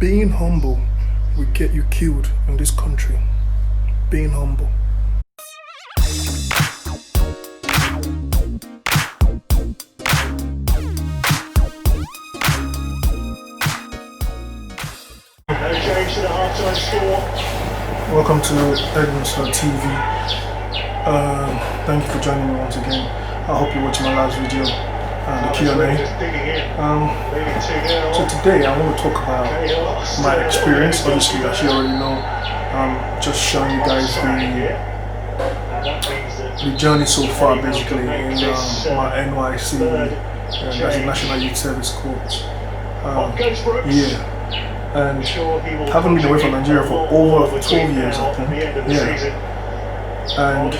Being humble will get you killed in this country. Being humble. No change to the half-time score. Welcome to EdNosirTV. Thank you for joining me once again. I hope you watched my last video, the Q&A. So today I want to talk about my experience. Obviously, as you already know, just showing you guys the journey so far, basically, in my NYC, that's the National Youth Service Corps. Yeah. And haven't been away from Nigeria for over 12 years, I think. Yeah. And I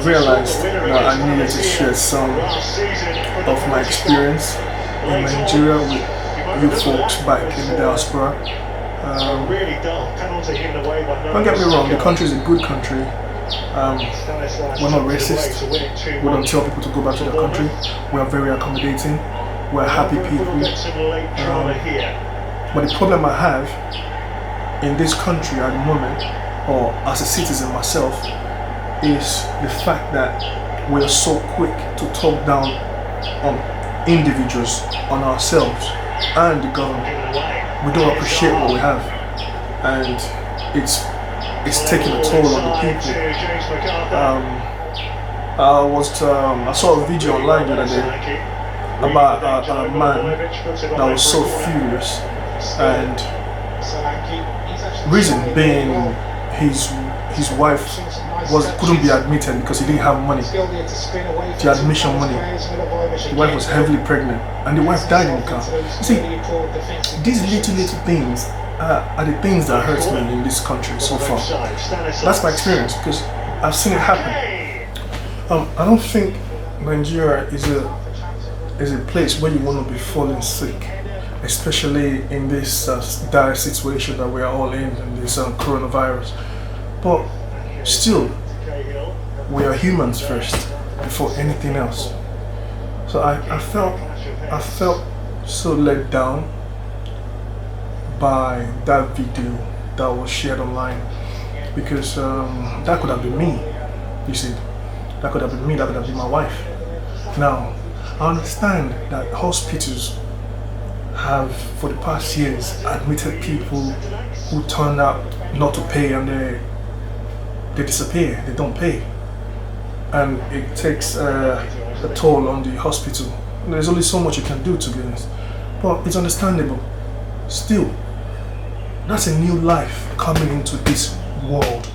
realized that I needed to share some of my experience in Nigeria with you folks back in the diaspora. Don't get me wrong, the country is a good country. We're not racist. We don't tell people to go back to their country. We are very accommodating. We're happy people. But the problem I have in this country at the moment, or as a citizen myself, is the fact that we are so quick to talk down on individuals, on ourselves and the government. We don't appreciate what we have, and it's taking a toll on the people. I saw a video online the other day about a man that was so furious, and reason being his wife couldn't be admitted because he didn't have money, the admission money. The wife was heavily pregnant and the wife died in the car. You see, these little things are the things that hurt me in this country so far. That's my experience because I've seen it happen. I don't think Nigeria is a place where you want to be falling sick, especially in this dire situation that we are all in this coronavirus. But still, we are humans first before anything else. So I felt so let down by that video that was shared online, because that could have been me. You see, that could have been me. That could have been my wife. Now, I understand that hospitals have for the past years admitted people who turned out not to pay, and they disappear, they don't pay, and it takes a toll on the hospital. There's only so much you can do, to be honest, but it's understandable. Still, that's a new life coming into this world.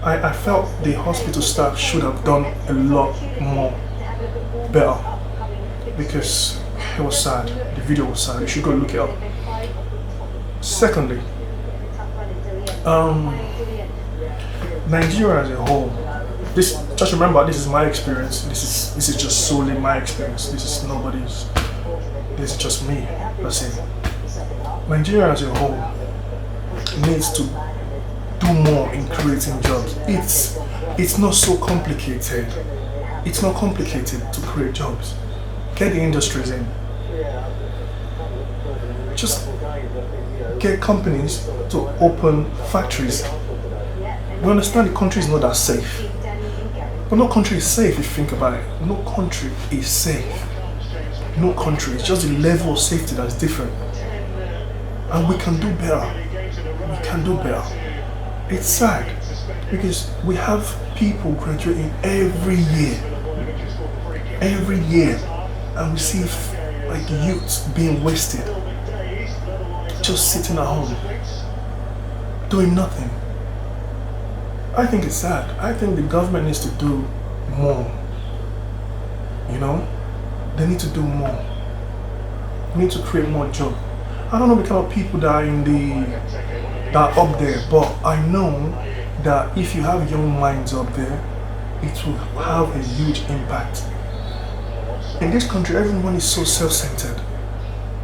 I felt the hospital staff should have done a lot more better, because it was sad. The video was sad. You should go look it up. Secondly, Nigeria as a whole. Just remember, this is my experience. This is just solely my experience. This is nobody's. This is just me. Let's say Nigeria as a whole needs to do more in creating jobs. It's not so complicated. It's not complicated to create jobs. Get the industries in. Just get companies to open factories. We understand the country is not that safe. But no country is safe if you think about it. No country is safe. No country. It's just the level of safety that's different. And we can do better. We can do better. It's sad because we have people graduating every year. Every year. And we see like youths being wasted, just sitting at home, doing nothing. I think it's sad. I think the government needs to do more. You know, they need to do more. They need to create more jobs. I don't know the kind of people that are up there, but I know that if you have young minds up there, it will have a huge impact. In this country, everyone is so self-centered,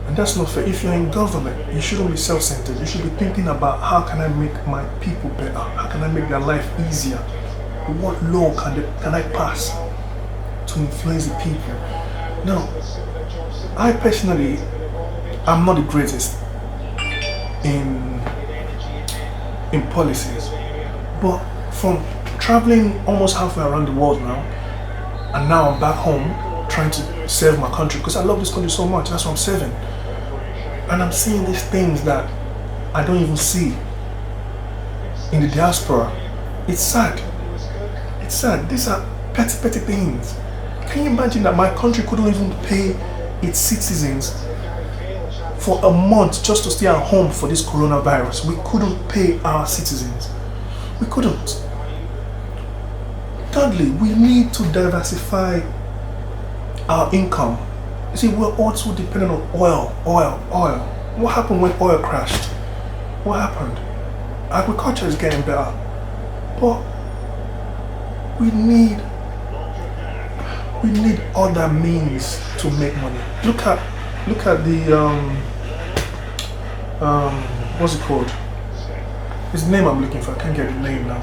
and that's not fair. If you're in government, you shouldn't be self-centered. You should be thinking about, how can I make my people better? How can I make their life easier? What law can I pass to influence the people? Now, I personally, I'm not the greatest. in policies. But from traveling almost halfway around the world now, and now I'm back home trying to serve my country because I love this country so much. That's what I'm serving. And I'm seeing these things that I don't even see in the diaspora. It's sad. It's sad. These are petty things. Can you imagine that my country couldn't even pay its citizens for a month just to stay at home for this coronavirus? We couldn't pay our citizens. We couldn't. Thirdly, we need to diversify our income. You see, we're also dependent on oil. What happened when oil crashed? What happened? Agriculture is getting better, but we need other means to make money. Look at the what's it called? His name I'm looking for. I can't get the name now.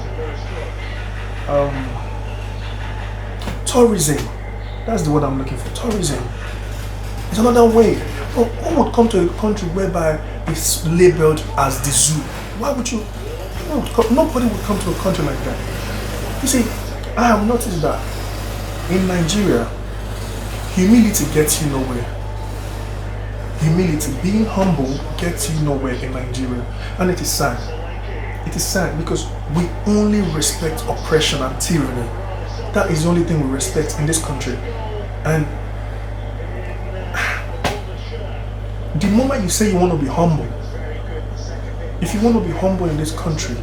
Tourism. That's the word I'm looking for. Tourism. It's another way. But who would come to a country whereby it's labeled as the zoo? Why would you? Nobody would come to a country like that. You see, I have noticed that in Nigeria, humility gets you nowhere. Humility, being humble, gets you nowhere in Nigeria. And it is sad. It is sad because we only respect oppression and tyranny. That is the only thing we respect in this country. And the moment you say you want to be humble, if you want to be humble in this country,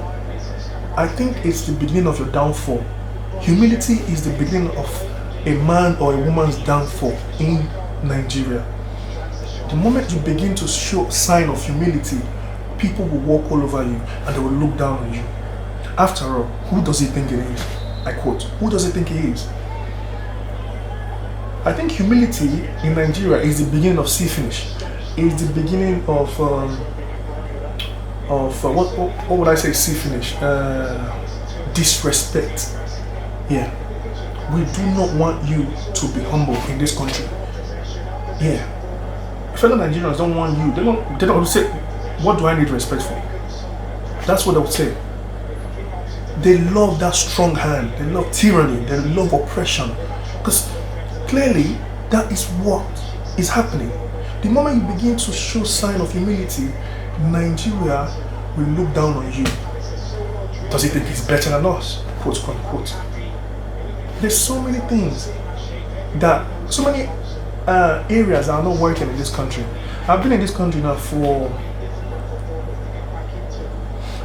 I think it's the beginning of your downfall. Humility is the beginning of a man or a woman's downfall in Nigeria. The moment you begin to show sign of humility, people will walk all over you and they will look down on you. After all, who does he think it is? I quote, who does he think he is? I think humility in Nigeria is the beginning of sea finish. Is the beginning of what would I say? Sea finish. Disrespect. Yeah, we do not want you to be humble in this country. Yeah, fellow Nigerians don't want you. They don't say, what do I need respect for? That's what they would say. They love that strong hand. They love tyranny. They love oppression. Because clearly that is what is happening. The moment you begin to show sign of humility, Nigeria will look down on you. Does he think he's better than us? Quote unquote. There's so many things so many areas that are not working in this country. I've been in this country now for,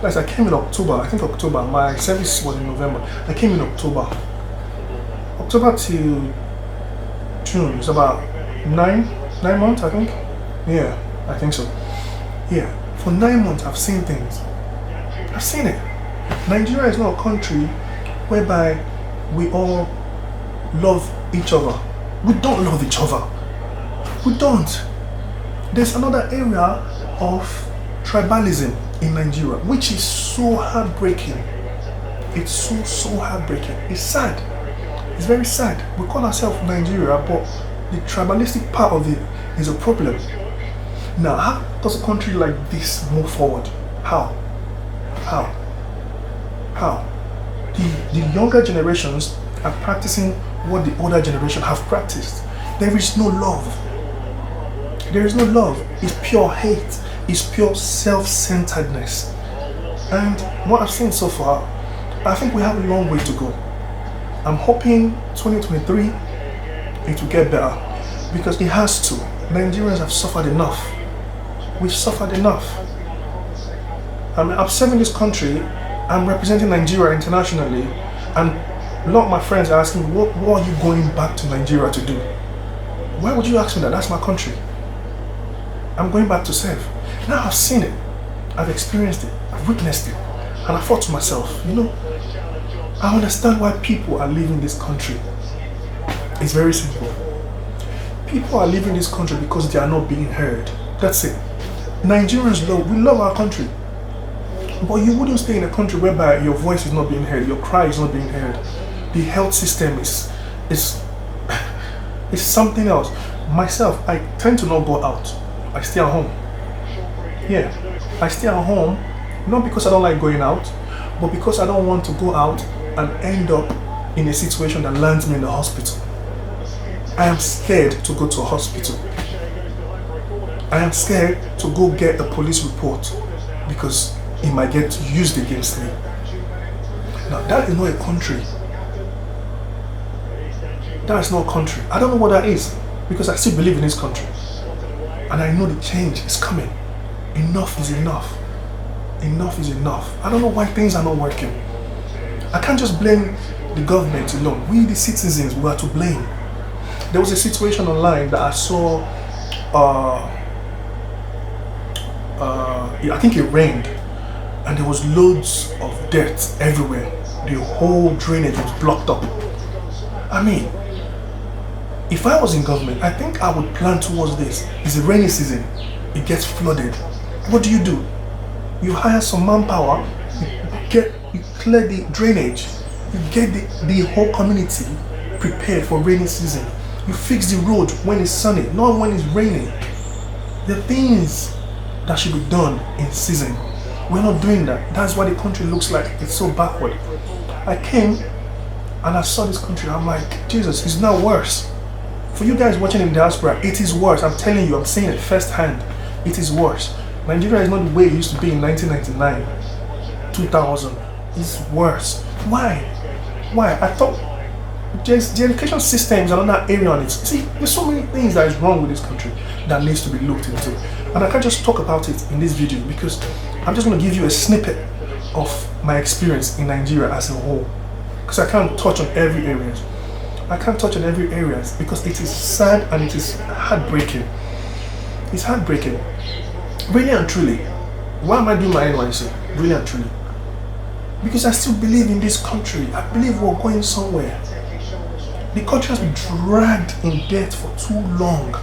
like I came in October, I think October, my service was in November. I came in October till June, it's about 9 months I think. Yeah, I think so. Yeah, for 9 months I've seen things. I've seen it. Nigeria is not a country whereby we all love each other. We don't love each other. We don't. There's another area of tribalism in Nigeria, which is so heartbreaking. It's so heartbreaking. It's sad. It's very sad. We call ourselves Nigeria, but the tribalistic part of it is a problem. Now, how does a country like this move forward? How? The younger generations are practicing what the older generation have practiced. There is no love. There is no love. It's pure hate. It's pure self-centeredness. And what I've seen so far, I think we have a long way to go. I'm hoping 2023 it will get better, because it has to. Nigerians have suffered enough. We've suffered enough. I'm serving this country. I'm representing Nigeria internationally, and a lot of my friends are asking, what are you going back to Nigeria to do? Why would you ask me that? That's my country. I'm going back to serve. Now I've seen it, I've experienced it, I've witnessed it, and I thought to myself, I understand why people are leaving this country. It's very simple. People are leaving this country because they are not being heard. That's it. Nigerians we love our country. But you wouldn't stay in a country whereby your voice is not being heard, your cry is not being heard. The health system is something else. Myself, I tend to not go out. I stay at home. Yeah, I stay at home, not because I don't like going out, but because I don't want to go out and end up in a situation that lands me in the hospital. I am scared to go to a hospital. I am scared to go get a police report because it might get used against me. Now that is not a country. That is not a country. I don't know what that is because I still believe in this country. And I know the change is coming. Enough is enough. Enough is enough. I don't know why things are not working. I can't just blame the government alone. We, the citizens, we are to blame. There was a situation online that I saw, I think it rained, and there was loads of dirt everywhere. The whole drainage was blocked up. I mean, if I was in government, I think I would plan towards this. It's a rainy season, it gets flooded. What do? You hire some manpower, you clear the drainage, you get the whole community prepared for rainy season. You fix the road when it's sunny, not when it's raining. The things that should be done in season, we're not doing that. That's why the country looks like it's so backward. I came and I saw this country, I'm like, Jesus, it's now worse. For you guys watching in diaspora, it is worse. I'm telling you, I'm saying it firsthand. It is worse. Nigeria is not the way it used to be in 1999, 2000. It's worse. Why? I thought the education system is another area on it. See, there's so many things that is wrong with this country that needs to be looked into. And I can't just talk about it in this video because I'm just going to give you a snippet of my experience in Nigeria as a whole. Because I can't touch on every area. I can't touch on every area because it is sad and it is heartbreaking. It's heartbreaking. Really and truly. Why am I doing my NYC? Really and truly. Because I still believe in this country. I believe we're going somewhere. The country has been dragged in debt for too long.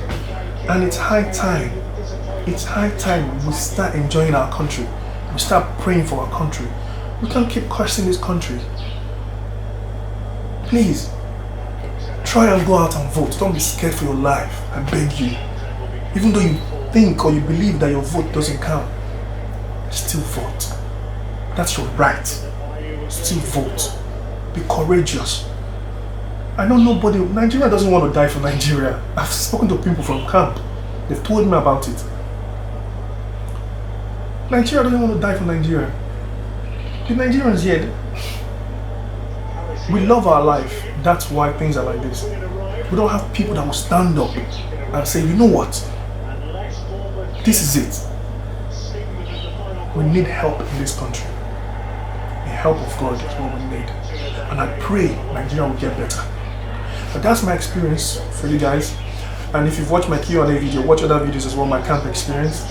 And it's high time. It's high time we start enjoying our country. We start praying for our country. We can't keep cursing this country. Please. Try and go out and vote. Don't be scared for your life. I beg you. Even though you think or you believe that your vote doesn't count, still vote. That's your right. Still vote. Be courageous. I know Nigeria doesn't want to die for Nigeria. I've spoken to people from camp. They've told me about it. Nigeria doesn't want to die for Nigeria. The Nigerians here, we love our life. That's why things are like this. We don't have people that will stand up and say, you know what? This is it. We need help in this country. The help of God is what we need. And I pray Nigeria will get better. But that's my experience for you guys. And if you've watched my Q&A video, watch other videos as well, my camp experience.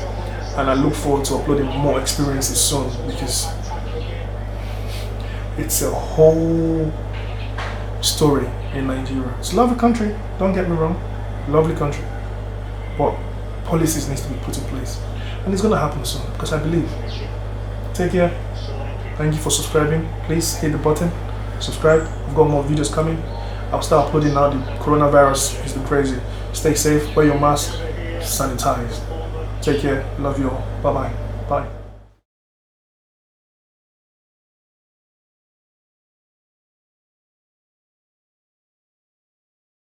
And I look forward to uploading more experiences soon because it's a whole story in Nigeria. It's a lovely country, don't get me wrong. Lovely country. But policies need to be put in place. And it's going to happen soon because I believe. Take care. Thank you for subscribing. Please hit the button. Subscribe. I've got more videos coming. I'll start uploading now. The coronavirus is crazy. Stay safe. Wear your mask. Sanitize. Take care. Love you all. Bye-bye. Bye.